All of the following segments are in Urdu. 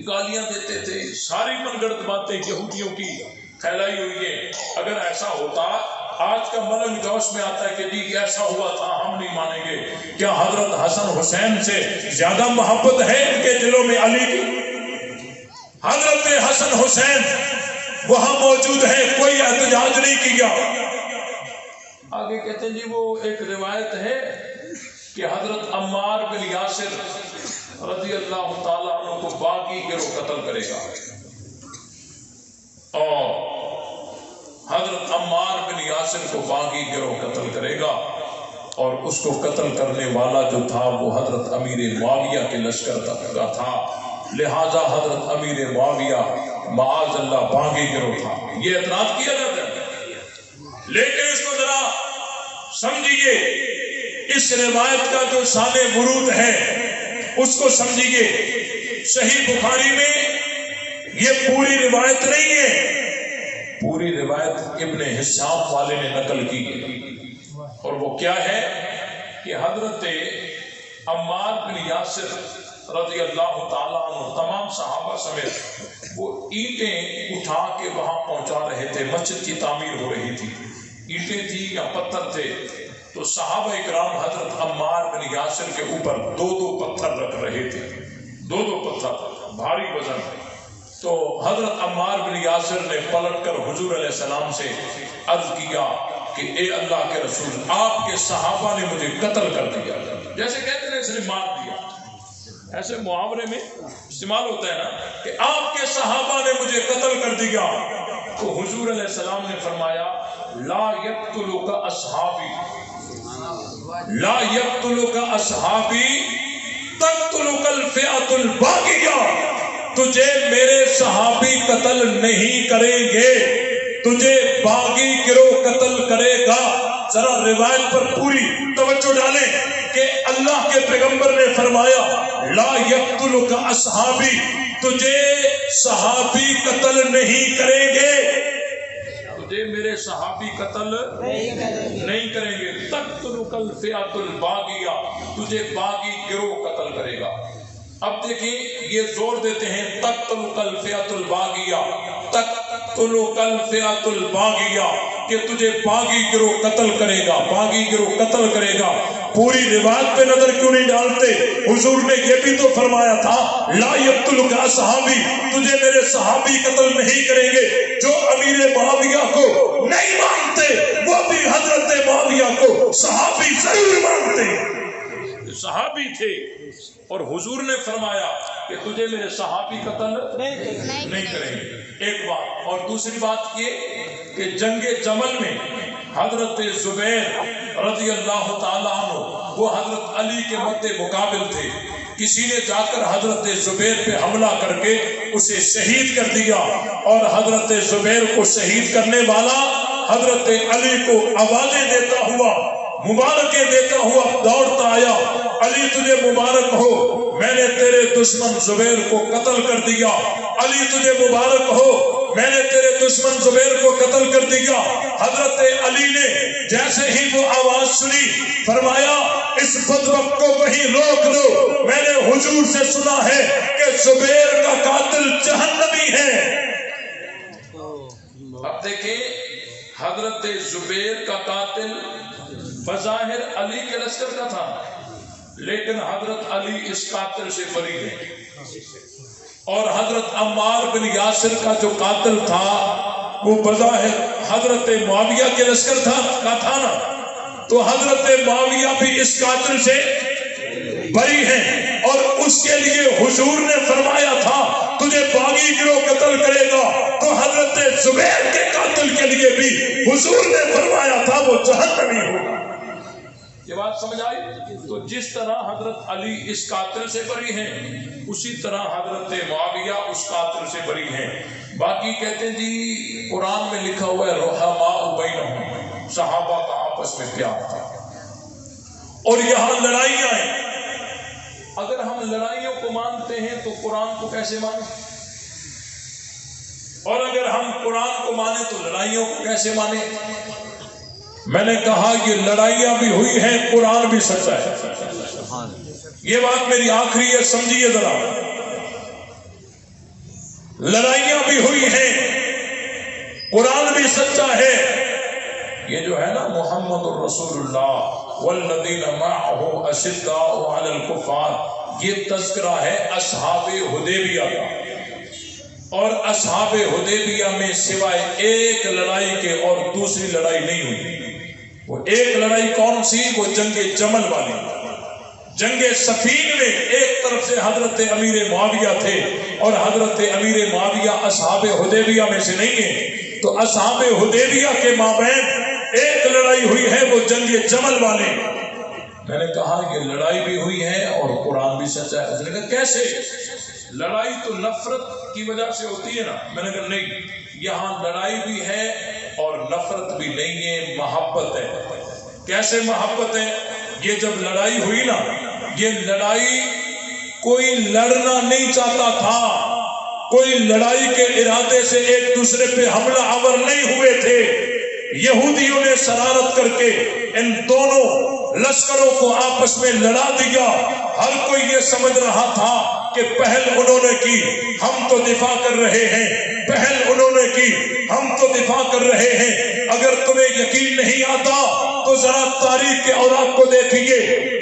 گالیاں دیتے تھے، ساری من گڑت باتیں یہودیوں کی پھیلائی ہوئی ہے. اگر ایسا ہوتا، آج کا ملنگ جوش میں آتا ہے کہ جی ایسا ہوا تھا، ہم نہیں مانیں گے. کیا حضرت حسن حسین سے زیادہ محبت ہے ان کے دلوں میں علی کی؟ حضرت حسن حسین وہاں موجود ہے، کوئی احتجاج نہیں کیا. آگے کہتے ہیں جی وہ ایک روایت ہے کہ حضرت عمار بن یاسر رضی اللہ تعالیٰ عنہ کو باغی گروہ قتل کرے گا، اور حضرت عمار بن یاسر کو باغی گروہ قتل کرے گا، اور اس کو قتل کرنے والا جو تھا وہ حضرت امیر معاویہ کے لشکر کا تھا. لہذا حضرت امیر معاویہ معاذ اللہ باغی گروہ تھا. یہ اعتراض کیا جاتا ہے، لیکن اس کو ذرا سمجھیے، اس روایت کا جو شان ورود ہے اس کو سمجھیے. صحیح بخاری میں یہ پوری روایت نہیں ہے، پوری روایت ابن حشام والے نے نقل کی ہے، اور وہ کیا ہے کہ حضرت عمار بن یاسر رضی اللہ تعالیٰ عنہ تمام صحابہ سمیت وہ اینٹیں اٹھا کے وہاں پہنچا رہے تھے. مسجد کی تعمیر ہو رہی تھی، اینٹیں تھی یا پتھر تھے، تو صحابہ اکرام حضرت عمار بن یاسر کے اوپر دو پتھر رکھ رہے تھے، دو پتھر بھاری وزن. تو حضرت عمار بن یاسر نے پلٹ کر حضور علیہ السلام سے عرض کیا کہ اے اللہ کے رسول، آپ کے صحابہ نے مجھے قتل کر دیا. جیسے کہتے ہیں اس نے مار دیا، ایسے محاورے میں استعمال ہوتا ہے نا کہ آپ کے صحابہ نے مجھے قتل کر دیا. تو حضور علیہ السلام نے فرمایا لا یقتلک اصحابی، لا یقتلک اصحابی تقتلک الفئۃ الباغیہ. تجھے میرے صحابی قتل نہیں کریں گے، تجھے باغی گروہ قتل کرے گا. ذرا روایت پر پوری توجہ ڈالیں کہ اللہ کے پیغمبر نے فرمایا لا یقتلک اصحابی، تجھے صحابی قتل نہیں کریں گے، تجھے میرے صحابی قتل نہیں کریں گے. تقتلک الفئۃ الباغیہ، تجھے باغی گروہ قتل کرے گا. اب دیکھیں یہ زور دیتے ہیں تقتلک الفئۃ الباغیہ، تقتلک الفئۃ الباغیہ، کہ تجھے باغی گروہ قتل کرے گا، باغی گروہ قتل کرے گا. پوری روایت پہ نظر کیوں نہیں ڈالتے؟ حضور نے یہ بھی تو فرمایا تھا لا یقتلک اصحابی، تجھے میرے صحابی قتل نہیں کریں گے. جو امیر معاویہ کو نہیں مانتے وہ بھی حضرت معاویہ کو صحابی ضرور مانتے، صحابی تھے. اور حضور نے فرمایا کہ تجھے میرے صحابی قتل نہیں کریں گے. ایک بات. اور دوسری بات یہ کہ جنگ جمل میں حضرت زبیر رضی اللہ تعالیٰ عنہ وہ حضرت علی کے مد مقابل تھے. کسی نے جا کر حضرت زبیر پہ حملہ کر کے اسے شہید کر دیا، اور حضرت زبیر کو شہید کرنے والا حضرت علی کو آوازیں دیتا ہوا، مبارکیں دیتا ہوا دوڑتا آیا. علی تجھے مبارک ہو، میں نے تیرے دشمن زبیر کو قتل کر دیا. علی تجھے مبارک ہو، میں نے تیرے دشمن زبیر کو قتل کر دیا. حضرت علی نے جیسے ہی وہ آواز سنی فرمایا اس بدبخت کو وہیں روک دو، میں نے حضور سے سنا ہے کہ زبیر کا قاتل جہنمی ہے. اب دیکھیں حضرت زبیر کا قاتل بظاہر علی کے لشکر کا تھا، لیکن حضرت علی اس قاتل سے بری ہے. اور حضرت عمار بن یاسر کا جو قاتل تھا وہ بظاہر حضرت معاویہ کے لشکر تھا نا، تو حضرت معاویہ بھی اس قاتل سے بری ہیں. اور اس کے لیے حضور نے فرمایا تھا تجھے باغی گروہ قتل کرے گا، تو حضرت زبیر کے قاتل کے لیے بھی حضور نے فرمایا تھا وہ جہنمی ہوگا. یہ بات سمجھ آئی؟ تو جس طرح حضرت علی اس قاتل سے بری ہیں، اسی طرح حضرت معاویہ اس قاتل سے بری ہیں. باقی کہتے ہیں جی قرآن میں لکھا ہوا ہے رحماء بینہم، صحابہ کا آپس میں پیار تھا. اور یہاں لڑائیاں ہیں. اگر ہم لڑائیوں کو مانتے ہیں تو قرآن کو کیسے مانیں؟ اور اگر ہم قرآن کو مانیں تو لڑائیوں کو کیسے مانیں؟ میں نے کہا یہ لڑائیاں بھی ہوئی ہیں، قرآن بھی سچا ہے. یہ بات میری آخری ہے، سمجھیے ذرا. لڑائیاں بھی ہوئی ہیں، قرآن بھی سچا ہے۔ یہ جو ہے نا محمد الرسول اللہ والذین معہ اشداء علی الکفار، یہ تذکرہ ہے اصحاب حدیبیہ کا، اور اصحاب حدیبیہ میں سوائے ایک لڑائی کے اور دوسری لڑائی نہیں ہوئی۔ وہ ایک لڑائی کون سی؟ وہ جنگ جمل والی۔ جنگ سفین میں ایک طرف سے حضرت امیر معاویہ تھے اور حضرت امیر معاویہ اصحاب حدیبیہ میں سے نہیں ہیں، تو اصحاب حدیبیہ کے مابین ایک لڑائی ہوئی ہے، وہ جنگ جمل والی۔ میں نے کہا یہ لڑائی بھی ہوئی ہے اور قرآن بھی سچا ہے۔ اس نے کہا کیسے؟ لڑائی تو نفرت کی وجہ سے ہوتی ہے نا۔ میں نے کہا نہیں، یہاں لڑائی بھی ہے اور نفرت بھی نہیں ہے، محبت ہے۔ کیسے محبت ہے؟ یہ جب لڑائی ہوئی نا، یہ لڑائی کوئی لڑنا نہیں چاہتا تھا، کوئی لڑائی کے ارادے سے ایک دوسرے پہ حملہ آور نہیں ہوئے تھے۔ یہودیوں نے شرارت کر کے ان دونوں لشکروں کو آپس میں لڑا دیا۔ ہر کوئی یہ سمجھ رہا تھا کہ پہل انہوں نے کی، ہم تو دفاع کر رہے ہیں، پہل انہوں نے کی، ہم تو دفاع کر رہے ہیں۔ اگر تمہیں یقین نہیں آتا تو ذرا تاریخ کے اوراق کو دیکھیے۔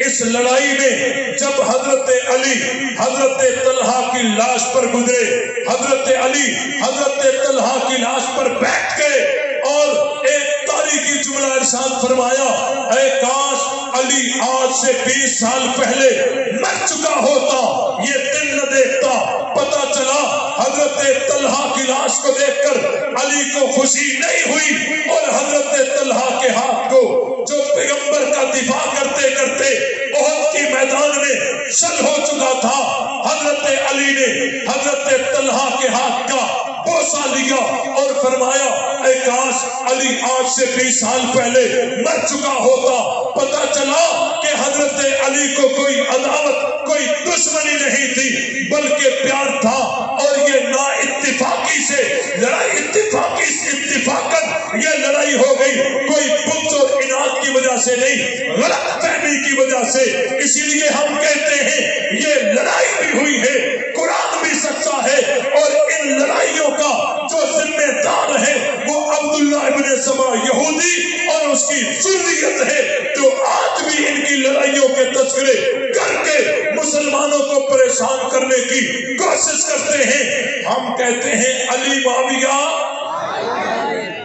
اس لڑائی میں جب حضرت علی حضرت طلحہ کی لاش پر گزرے، حضرت علی حضرت طلحہ کی لاش پر بیٹھ گئے اور ایک تاریخی جملہ ارشاد فرمایا، اے کاش علی آج سے 20 سال پہلے مر چکا ہوتا، یہ دن نہ دیکھتا۔ پتہ چلا حضرت طلحہ کی لاش کو دیکھ کر علی کو خوشی نہیں ہوئی، اور حضرت طلحہ کے ہاتھ کو جو پیغمبر کا دفاع کرتے کرتے احد کی میدان میں شل ہو چکا تھا، حضرت علی نے حضرت طلحہ کے ہاتھ کا بوسہ لیا اور فرمایا، اے کاش علی آج سے 20 سال پہلے مر چکا ہوتا۔ پتہ چلا کہ حضرت علی کو کوئی عداوت، کوئی دشمنی نہیں تھی، بلکہ پیار تھا۔ اور یہ نا اتفاقی سے لڑائی، اتفاقاً یہ لڑائی ہو گئی، کوئی بغض اور اناد کی وجہ سے نہیں، غلط فہمی کی وجہ سے۔ اسی لیے ہم کہتے ہیں یہ لڑائی بھی ہوئی ہے، قرآن بھی سچا ہے، اور ان لڑائیوں کا جو ذمہ دار ہے وہ عبداللہ ابن سبا یہودی اور اس کی ذریت ہے، جو آج بھی ان کی لڑائیوں کے تذکرے کر کے مسلمانوں کو پریشان کرنے کی کوشش کرتے ہیں۔ ہم کہتے ہیں علی معاویہ۔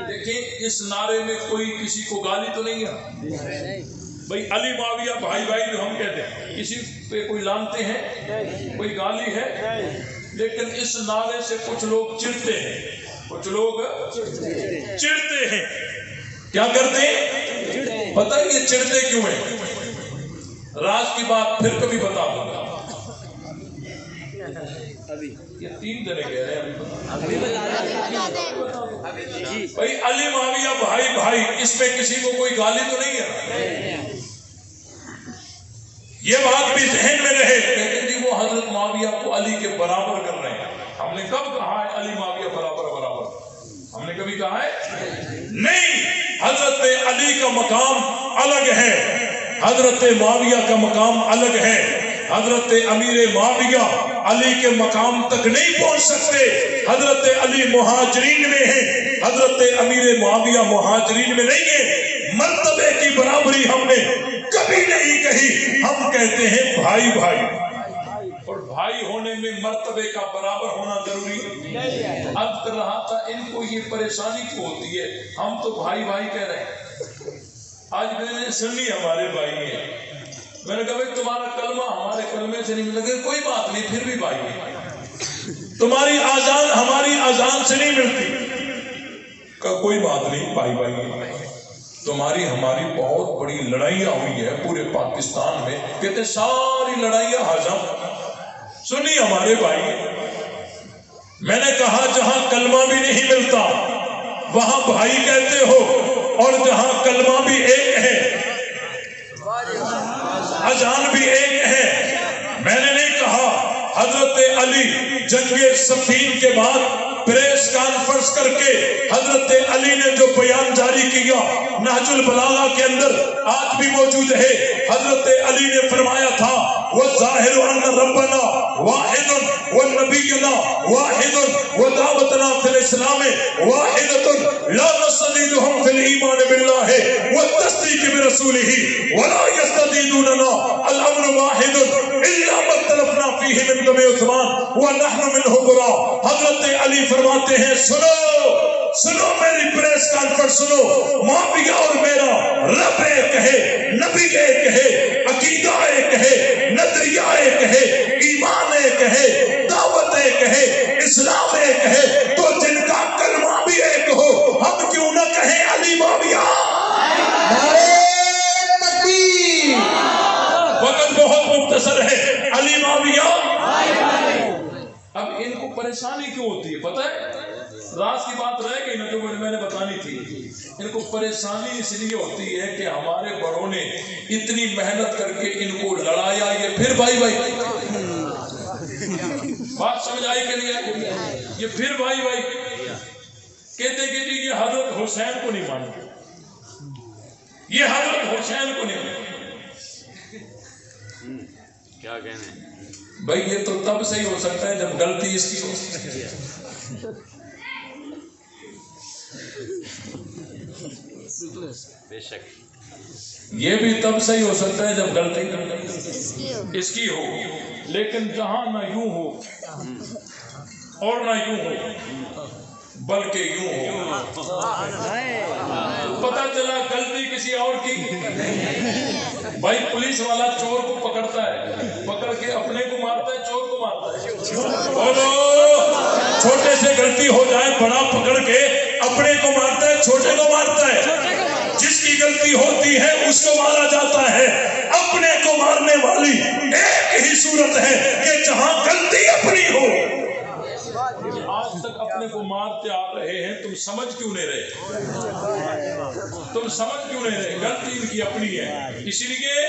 دیکھیں اس نعرے میں کوئی کسی کو گالی تو نہیں ہے بھائی، علی معاویہ بھائی بھائی جو ہم کہتے ہیں، کسی پہ کوئی لانتے ہیں، کوئی گالی ہے؟ لیکن اس نعرے سے کچھ لوگ چڑھتے ہیں، کچھ لوگ چڑھتے ہیں۔ کیا کرتے ہیں پتہ ہے یہ چڑھتے کیوں ہیں؟ راز کی بات پھر کبھی بتا دوں گا۔ یہ 3 جنے کہہ رہے ہیں بھائی علی معاویہ بھائی بھائی، اس میں کسی کو کوئی گالی تو نہیں ہے؟ یہ بات بھی ذہن میں رہے۔ کہتے جی وہ حضرت معاویہ کو علی کے برابر کر رہے ہیں۔ ہم نے کب کہا ہے علی معاویہ برابر؟ ہم نے کبھی کہا ہے نہیں۔ حضرت علی کا مقام الگ ہے، حضرت معاویہ کا مقام الگ ہے۔ حضرت امیر معاویہ علی کے مقام تک نہیں پہنچ سکتے، حضرت علی مہاجرین میں ہیں، حضرت امیر معاویہ مہاجرین میں نہیں ہیں۔ مرتبے کی برابری ہم نے کبھی نہیں کہی، ہم کہتے ہیں بھائی بھائی، اور بھائی ہونے میں مرتبے کا برابر ہونا ضروری ہے۔ اب کر رہا تھا ان کو یہ پریشانی کیوں ہوتی ہے، ہم تو بھائی بھائی کہہ رہے ہیں۔ آج میں نے سنی ہمارے بھائی ہیں، میں نے کہا بھائی تمہارا کلمہ ہمارے کلمے سے نہیں ملتا، کوئی بات نہیں پھر بھی بھائی ہیں۔ تمہاری آزان ہماری آزان سے نہیں ملتی، کوئی بات نہیں بھائی بھائی ہیں۔ تمہاری ہماری بہت بڑی لڑائیاں ہوئی ہے پورے پاکستان میں، کہتے ساری لڑائیاں ہضم۔ سنی ہمارے بھائی، میں نے کہا جہاں کلمہ بھی نہیں ملتا وہاں بھائی کہتے ہو، اور جہاں کلمہ بھی ایک ہے، اذان بھی ایک ہے۔ میں نے نہیں کہا حضرت علی جنگ صفین کے بعد پریس کانفرنس کر کے حضرت علی نے جو بیان جاری کیا نہج البلاغہ کے اندر آج بھی موجود ہے۔ حضرت علی نے فرمایا تھا وَالظَّاهِرُ أَنَّ رَبَّنَا وَاحِدٌ وَالنَّبِيُّنَا وَاحِدٌ الاسلام واحدۃ لا نستزيدهم في الايمان بالله والتصديق برسوله ولا يستزيدوننا الامر واحد الا ما اختلفنا فيه من دم عثمان ونحن منه براء. حضرت علی فرماتے ہیں سنو میری پریس کانفرنس سنو، معاویہ اور میرا رب ایک ہے، نبی ایک ہے، عقیدہ ایک ہے، نظریہ ایک ہے، ایمان ایک ہے، دعوت ایک ہے، اسلام ایک ہے، تو جن کا کلمہ بھی ایک ہو ہم کیوں نہ کہیں علی معاویہ؟ وقت بہت مختصر ہے، علی معاویہ. اب ان کو پریشانی کیوں ہوتی ہے پتہ ہے؟ راز کی بات رہ گئی نا جو میں نے بتانی تھی. ان کو پریشانی اس لیے ہوتی ہے کہ ہمارے بڑوں نے اتنی محنت کر کے ان کو لڑایا، یہ پھر بھائی بات سمجھ آئی کہ نہیں آئی؟ یہ پھر بھائی کہتے کہ جی یہ حضرت حسین کو نہیں مانتے، یہ حضرت حسین کو نہیں مانتے. کیا کہنے بھائی یہ تو تب صحیح ہو سکتا ہے جب غلطی اس کی ہو. بے شک یہ بھی تب صحیح ہو سکتا ہے جب غلطی اس کی ہو، لیکن جہاں نہ یوں ہو اور نہ یوں ہو بلکہ یوں ہو، پتہ چلا غلطی کسی اور کی. بھائی پولیس والا چور کو پکڑتا ہے، پکڑ کے اپنے کو مارتا ہے چور کو مارتا ہے. بولو چھوٹے سے غلطی ہو جائے بڑا پکڑ کے اپنے کو مارتا ہے چھوٹے کو مارتا ہے. جس کی غلطی ہوتی ہے اس کو مارا جاتا ہے. اپنے کو مارنے والی ایک ہی صورت ہے کہ جہاں غلطی اپنی ہو. آج تک اپنے کو مارتے آ رہے ہیں، تم سمجھ کیوں نہیں رہے؟ تم سمجھ کیوں نہیں رہے؟ غلطی ان کی اپنی ہے. اسی لیے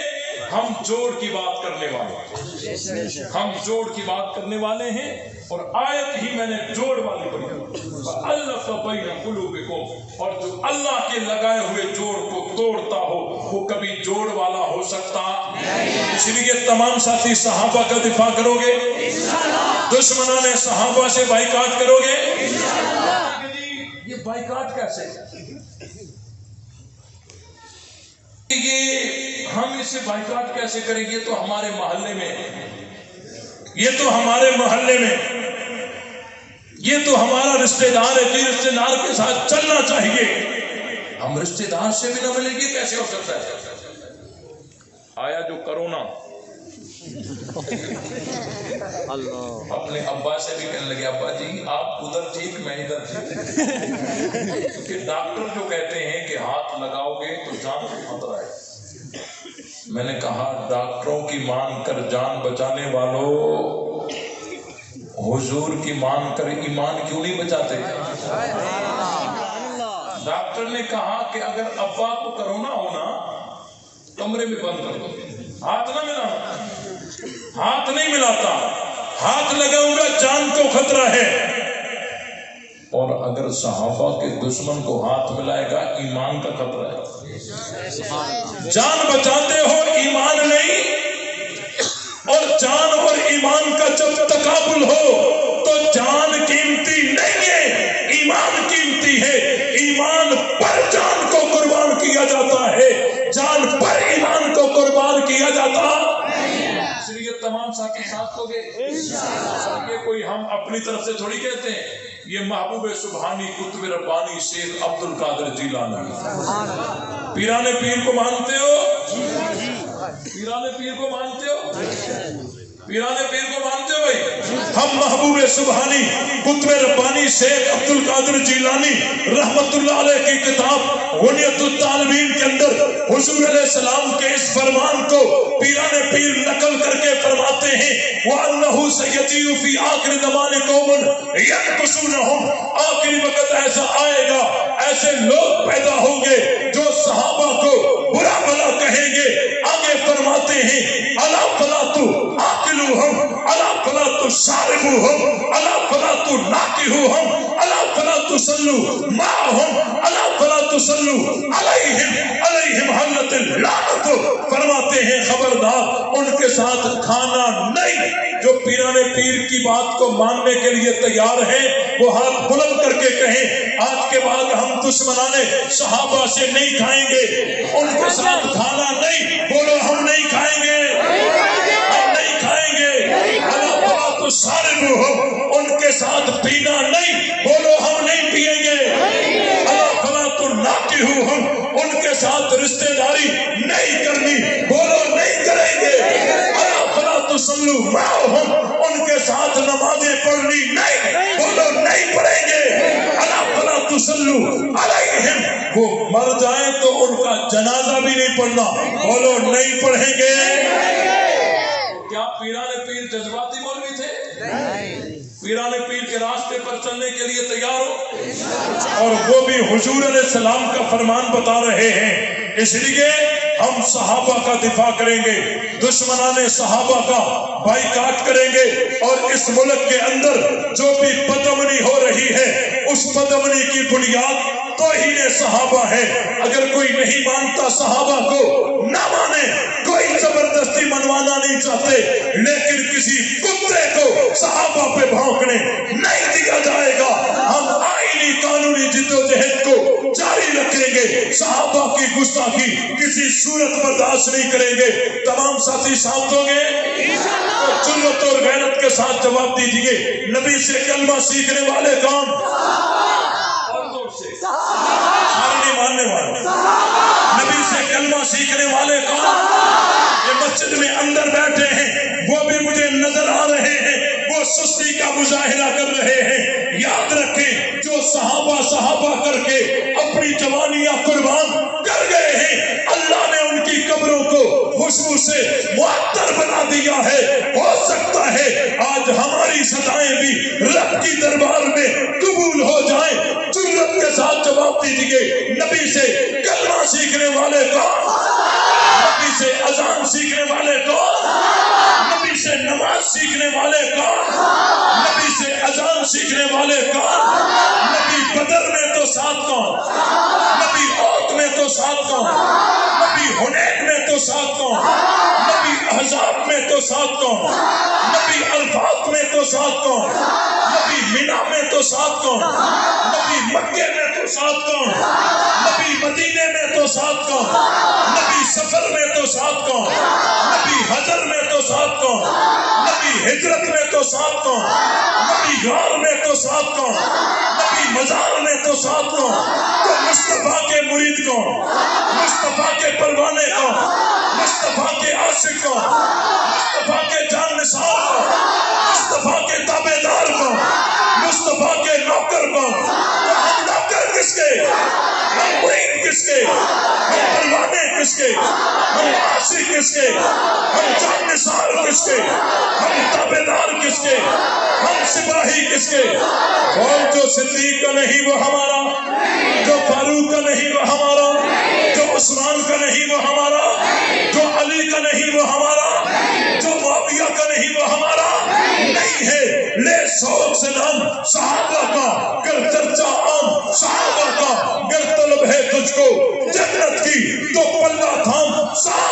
ہم جوڑ کی بات کرنے والے ہیں، ہم جوڑ کی بات کرنے والے ہیں. اور آیت ہی میں نے جوڑ والی پڑھی، الف بین قلوبکم، اور جو اللہ کے لگائے ہوئے جوڑ کو توڑتا ہو وہ کبھی جوڑ والا ہو سکتا نہیں. اس لیے تمام ساتھی صحابہ کا دفاع کرو گے، دشمنان صحابہ سے بائیکاٹ کرو گے. یہ بائیکاٹ کیسے؟ یہ ہم اسے بائیکاٹ کیسے کریں گے؟ تو ہمارے محلے میں، یہ تو ہمارے محلے میں، یہ تو ہمارا رشتہ دار ہے جی، رشتہ دار کے ساتھ چلنا چاہیے. ہم رشتہ دار سے بھی نہ ملیں گے، کیسے ہو سکتا ہے؟ آیا جو کرونا، اپنے ابا سے بھی کہنے لگے ابا جی آپ ادھر ٹھیک میں ادھر ٹھیک، کہ ڈاکٹر جو کہتے ہیں کہ ہاتھ لگاؤ گے تو جان کو خطرہ ہے. میں نے کہا ڈاکٹروں کی مان کر جان بچانے والوں، حضور کی مان کر ایمان کیوں نہیں بچاتے؟ ڈاکٹر نے کہا کہ اگر ابا کو کرونا ہونا کمرے میں بند کر دو، ہاتھ نہ ملانا. ہاتھ نہیں ملاتا، ہاتھ لگاؤں گا جان کو خطرہ ہے. اور اگر صحابہ کے دشمن کو ہاتھ ملائے گا ایمان کا خطرہ ہے. جان بچاتے ہو ایمان نہیں، اور جان اور ایمان کا جب تقابل ہو تو جان قیمتی نہیں ہے، ایمان قیمتی ہے. ایمان پر جان کو قربان کیا جاتا ہے، جان پر ایمان کو قربان کیا جاتا. اس لیے تمام ساتھی ساتھ ہو گئے. یہ کوئی ہم اپنی طرف سے تھوڑی کہتے ہیں، یہ محبوب سبحانی قطب ربانی شیخ عبد القادر جیلانی. پیران پیر کو مانتے ہو؟ پیران پیر کو مانتے ہو؟ پیران پیر کو مانتے ہو بھائی؟ ہم محبوب سبحانی قطب ربانی شیخ عبد القادر جیلانی رحمت اللہ علیہ کی کتاب غنیت الطالبین کے اندر حضور علیہ السلام کے اس فرمان کو پیران پیر نقل کر کے فرماتے ہیں، وَأَنَّهُ سَيَجِيُّ فِي آخِرِ زَمَانِ قَوْمٌ يَنْقُصُونَهُمْ. آخری وقت ایسا آئے گا، ایسے لوگ پیدا ہوں گے جو صحابہ کو برا بھلا کہیں گے. آگے فرماتے ہیں الا فلا تعقلوهم الا فلا تشاربوهم الا فلا تناكحوهم الا فلا تصلوا معهم الا فلا تصلوا عليهم حلة لعنت لعنت فرماتے ہیں خبردار ان کے ساتھ کھانا نہیں۔ جو پیران پیر کی بات کو ماننے کے لیے تیار ہیں وہ ہاتھ بلند کر کے کہیں آج کے بعد ہم دشمنان صحابہ سے نہیں کھائیں گے، ان کے ساتھ کھانا نہیں۔ بولو ہم نہیں کھائیں گے، ہم نہیں کھائیں گے۔ اللہ تو سارے ہو ان کے ساتھ پینا نہیں، بولو ہم نہیں پیئیں گے۔ اللہ فلا تو ناکی ہو ہم ان کے ساتھ رشتہ داری نہیں کرنی، بولو نہیں کریں گے۔ اللہ فلا تو سلو معہم ان کے ساتھ نمازیں پڑھنی نہیں، بولو نہیں پڑھیں گے۔ اللہ فلا تو سلو علیہم وہ مر جائیں تو ان کا جنازہ بھی نہیں پڑھنا، بولو نہیں پڑھیں گے۔ کیا پیران پیر جذباتی مولوی تھے؟ پیران پیر کے راستے پر چلنے کے لیے تیار ہو، اور وہ بھی حضور علیہ السلام کا فرمان بتا رہے ہیں۔ اس لیے ہم صحابہ کا دفاع کریں گے، دشمنان صحابہ کا بائیکاٹ کریں گے، اور اس ملک کے اندر جو بھی بدامنی ہو رہی ہے اس بدامنی کی بنیاد توہین صحابہ ہے۔ اگر کوئی نہیں مانتا صحابہ کو نہ مانے، کوئی زبردستی منوانا نہیں چاہتے، لیکن کسی کتے کو صحابہ پہ بھونکنے نہیں دیا جائے گا۔ ہم آئینی قانونی جدوجہد کو جاری رکھیں گے، صحابہ کی گستاخی کسی صورت برداشت نہیں کریں گے۔ تمام ساتھی ساتھ ہوں گے تو جرأت اور غیرت کے ساتھ جواب دیجئے، نبی سے کلمہ سیکھنے والے کون؟ اور زور سے سارے نہیں ماننے والے۔ نبی سے کلمہ سیکھنے والے کون؟ یہ مسجد میں اندر بیٹھے ہیں وہ بھی مجھے نظر آ رہے ہیں، وہ سستی کا مظاہرہ کر رہے ہیں۔ یاد رکھیں جو صحابہ کر کے اپنی جوانیاں قربان کر گئے ہیں، اللہ نے ان کی قبروں کو خوشبو سے معطر بنا دیا ہے۔ ہو سکتا ہے آج ہماری صدائیں بھی رب کی دربار میں قبول ہو جائیں۔ جرأت کے ساتھ جواب دیجئے، نبی سے کلمہ سیکھنے والے کون؟ نبی سے اذان سیکھنے والے کون؟ نبی سے نماز سیکھنے والے کون؟ نبی سے اذان سیکھنے والے کون؟ نبی بدر میں تو ساتھ کون؟ نبی احد میں تو ساتھ کون؟ نبی حنین میں تو ساتھ کون؟ نبی احزاب میں تو ساتھ کون؟ نبی عرفات میں تو ساتھ کون؟ نبی مینا میں تو ساتھ کون؟ نبی مکے میں تو ساتھ کون؟ نبی مدینے میں تو ساتھ کون؟ نبی سفر میں تو ساتھ کون؟ نبی حجر میں تو ساتھ کون؟ نبی ہجرت میں تو ساتھ کون؟ نبی غار میں تو ساتھ کون؟ نبی مزار میں تو ساتھ کون؟ تو مصطفیٰ کے مرید کون؟ مصطفیٰ کے پروانے کون؟ مصطفیٰ کے عاشق کون؟ مصطفیٰ کے جان نثار کون؟ مصطفیٰ کے تابعدار کون؟ مصطفیٰ کے نوکر کون؟ تو ہم نوکر کس کے؟ ہم مرید کس کے؟ ہم پروانے کس کے؟ ہم عاشق کس کے؟ ہم جان نثار کس کے؟ ہم تابعدار کس کے؟ ہم سپاہی کس کے؟ اور جو صدیق کا نہیں وہ ہمارا، جو فاروق کا نہیں وہ ہمارا، جو عثمان کا نہیں وہ ہمارا، جو علی کا نہیں وہ ہمارا، جو معاویہ کا نہیں وہ ہمارا نہیں ہے۔ لے شوق سے نام صحابہ کا، گر چرچا عام صحابہ کا، گر طلب ہے تجھ کو جنت کی تو پلہ تھام صحابہ